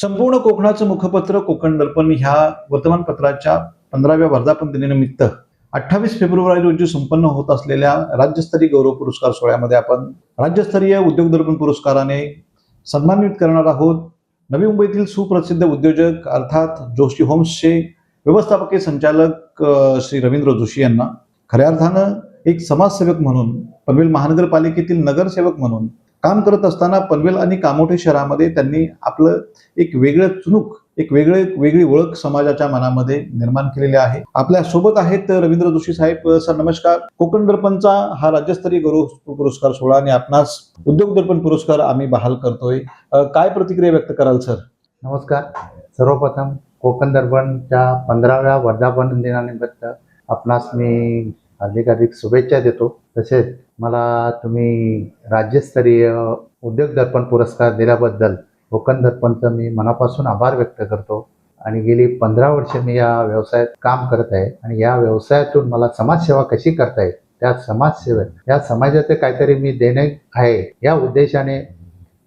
संपूर्ण कोकणाचं मुखपत्र कोकण दर्पण ह्या वर्तमानपत्राच्या 15व्या वर्धापन दिनानिमित्त 28 फेब्रुवारी रोजी संपन्न होत असलेल्या राज्यस्तरीय गौरव पुरस्कार सोहळ्यामध्ये आपण राज्यस्तरीय उद्योग दर्पण पुरस्काराने सन्मानित करणार आहोत नवी मुंबईतील सुप्रसिद्ध उद्योजक अर्थात जोशी होम्सचे व्यवस्थापकीय संचालक श्री रवींद्र जोशी यांना. खऱ्या अर्थानं एक समाजसेवक म्हणून पनवेल महानगरपालिकेतील नगरसेवक म्हणून काम करत असताना पनवेल आणि कामोठे शहरामध्ये त्यांनी आपलं एक वेगळं चुणूक वेगळी ओळख समाजाच्या मनामध्ये निर्माण केलेली आहे. आपल्या सोबत आहेत रवींद्र जोशी साहेब. सर नमस्कार. कोकण दर्पणचा हा राज्यस्तरीय गौरव पुरस्कार सोहळा आणि आपणास उद्योग दर्पण पुरस्कार आम्ही बहाल करतोय. काय प्रतिक्रिया व्यक्त कराल सर? नमस्कार. सर्वप्रथम कोकण दर्पणच्या 15व्या वर्धापन दिनानिमित्त आपणास मी अधिकाधिक शुभेच्छा देतो. तसेच मला तुम्ही राज्यस्तरीय उद्योग दर्पण पुरस्कार दिल्याबद्दल कोकण दर्पणचं मी मनापासून आभार व्यक्त करतो. आणि गेली 15 वर्षे मी या व्यवसायात काम करत आहे आणि या व्यवसायातून मला समाजसेवा कशी करता येईल, त्या समाजसेवेत या समाजाचे काहीतरी मी देणे आहे या उद्देशाने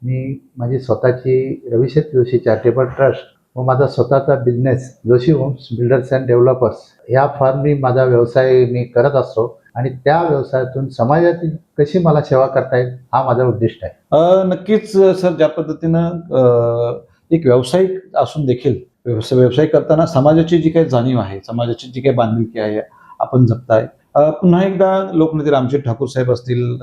मी माझी स्वतःची रविशेठ जोशी चॅरिटेबल ट्रस्ट व माझा स्वतःचा business Joshi homes builders and developers या फर्मनी माझा व्यवसाय मी करत असतो आणि त्या व्यवसायातून समाजाची कशी मला सेवा करता येईल हा माझा उद्दिष्ट आहे. नक्कीच सर. ज्या पद्धतीनं एक व्यावसायिक असून देखील व्यवसाय करताना समाजाची जी काही जाणीव आहे, समाजाची जी काही बांधिलकी आहे आपण जपताय. पुन्हा एकदा लोकनेते रामशेठ ठाकूर साहेब असतील,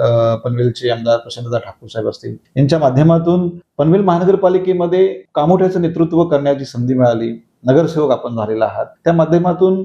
पनवेलचे आमदार प्रशांतदा ठाकूर साहेब असतील, यांच्या माध्यमातून पनवेल महानगरपालिकेमध्ये कामोठ्याचं नेतृत्व करण्याची संधी मिळाली. नगरसेवक आपण झालेला आहात. त्या माध्यमातून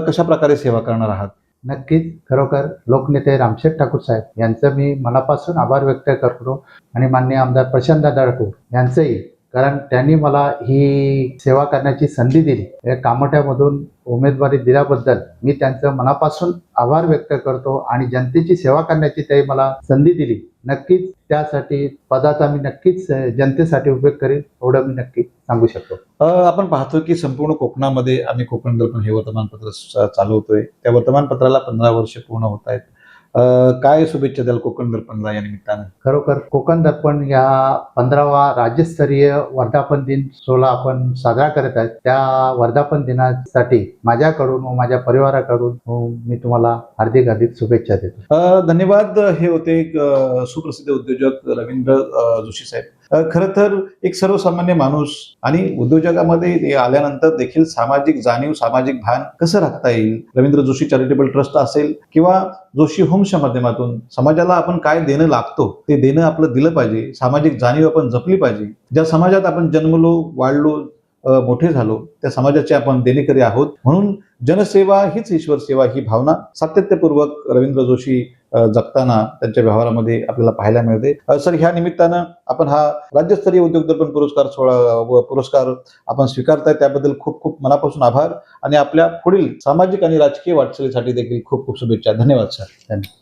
कशा प्रकारे सेवा करणार आहात? नक्कीच. खरोखर लोकनेते रामशेठ ठाकूर साहेब यांचं मी मनापासून आभार व्यक्त करतो आणि माननीय आमदार प्रशांतदा ठाकूर यांचंही, कारण त्यांनी मला ही सेवा करण्याची संधी दिली. या कामोठ्यामधून उमेदवारी दिल्याबद्दल मी त्यांचं मनापासून आभार व्यक्त करतो आणि जनतेची सेवा करण्याची त्यांनी मला संधी दिली. नक्कीच त्यासाठी पदाचा मी नक्कीच जनतेसाठी उपयोग करेन एवढं मी नक्की सांगू शकतो. आपण पाहतो की संपूर्ण कोकणामध्ये आम्ही कोकण दर्पण हे वर्तमानपत्र चालवतोय. त्या वर्तमानपत्राला 15 वर्ष पूर्ण होत आहेत. काय शुभेच्छा द्याल कोकण दर्पणला या निमित्तानं? खरोखर कोकण दर्पण या 15वा राज्यस्तरीय वर्धापन दिन सोहळा आपण साजरा करत आहेत. त्या वर्धापन दिनासाठी माझ्याकडून व माझ्या परिवाराकडून मी तुम्हाला हार्दिक शुभेच्छा देतो. धन्यवाद. हे होते एक सुप्रसिद्ध उद्योजक रवींद्र जोशी साहेब. खरं तर एक सर्वसामान्य माणूस आणि उद्योजकामध्ये आल्यानंतर देखील सामाजिक जाणीव, सामाजिक भान कसं राखता येईल, रवींद्र जोशी चॅरिटेबल ट्रस्ट असेल किंवा जोशी होम्सच्या माध्यमातून समाजाला आपण काय देणं लागतो ते देणं आपलं दिलं पाहिजे. सामाजिक जाणीव आपण जपली पाहिजे. ज्या समाजात आपण जन्मलो, वाढलो, मोठे झालो त्या समाजाचे आपण देणेकरी आहोत. म्हणून जनसेवा हीच ईश्वर सेवा ही भावना सातत्यपूर्वक रवींद्र जोशी जगताना त्यांच्या व्यवहारामध्ये आपल्याला पाहायला मिळते. सर, ह्या निमित्तानं आपण हा राज्यस्तरीय उद्योग दर्पण पुरस्कार आपण स्वीकारताय त्याबद्दल खूप खूप मनापासून आभार आणि आपल्या पुढील सामाजिक आणि राजकीय वाटचालीसाठी देखील खूप खूप शुभेच्छा. धन्यवाद सर. धन्यवाद.